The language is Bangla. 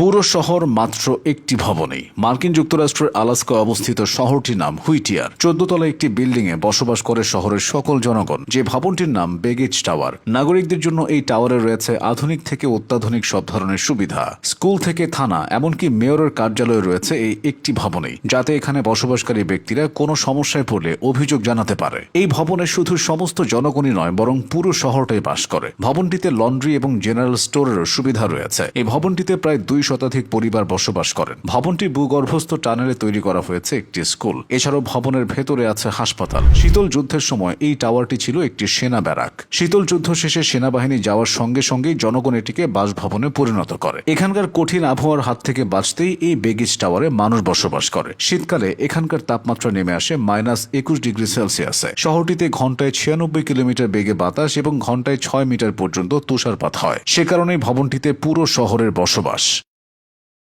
পুরো শহর মাত্র একটি ভবনেই। মার্কিন যুক্তরাষ্ট্রের আলাস্কায় অবস্থিত শহরটির নাম হুইটিয়ার। 14 তলা একটি বিল্ডিং এ বসবাস করে শহরের সকল জনগণ। যে ভবনটির নাম বেগেজ টাওয়ার। নাগরিকদের জন্য এই টাওয়ারে রয়েছে আধুনিক থেকে অত্যাধুনিক সব ধরনের সুবিধা। স্কুল থেকে থানা, এমনকি মেয়রের কার্যালয় রয়েছে এই একটি ভবনেই, যাতে এখানে বসবাসকারী ব্যক্তিরা কোনো সমস্যায় পড়লে অভিযোগ জানাতে পারে। এই ভবনে শুধু সমস্ত জনগণই নয়, বরং পুরো শহরটাই বাস করে। ভবনটিতে লন্ড্রি এবং জেনারেল স্টোরেরও সুবিধা রয়েছে। এই ভবনটিতে প্রায় 2 শতাধিক পরিবার বসবাস করেন। ভবনটি ভূগর্ভস্থ টানেলে তৈরি করা হয়েছে একটি স্কুল। এছাড়াও ভবনের ভেতরে আছে হাসপাতাল। শীতল যুদ্ধের সময় এই টাওয়ারটি ছিল একটি সেনা ব্যারাক। শীতল যুদ্ধ শেষে সেনাবাহিনী যাওয়ার সঙ্গে সঙ্গেই জনগণ এটিকে বাসভবনে পরিণত করে। এখানকার কঠিন আবহাওয়ার হাত থেকে বাঁচতেই এই বেগেজ টাওয়ারে মানুষ বসবাস করে। শীতকালে এখানকার তাপমাত্রা নেমে আসে -21 ডিগ্রি সেলসিয়াসে। শহরটিতে ঘন্টায় 96 কিলোমিটার বেগে বাতাস এবং ঘন্টায় 6 মিটার পর্যন্ত তুষারপাত হয়। সে কারণেই ভবনটিতে পুরো শহরের বসবাস।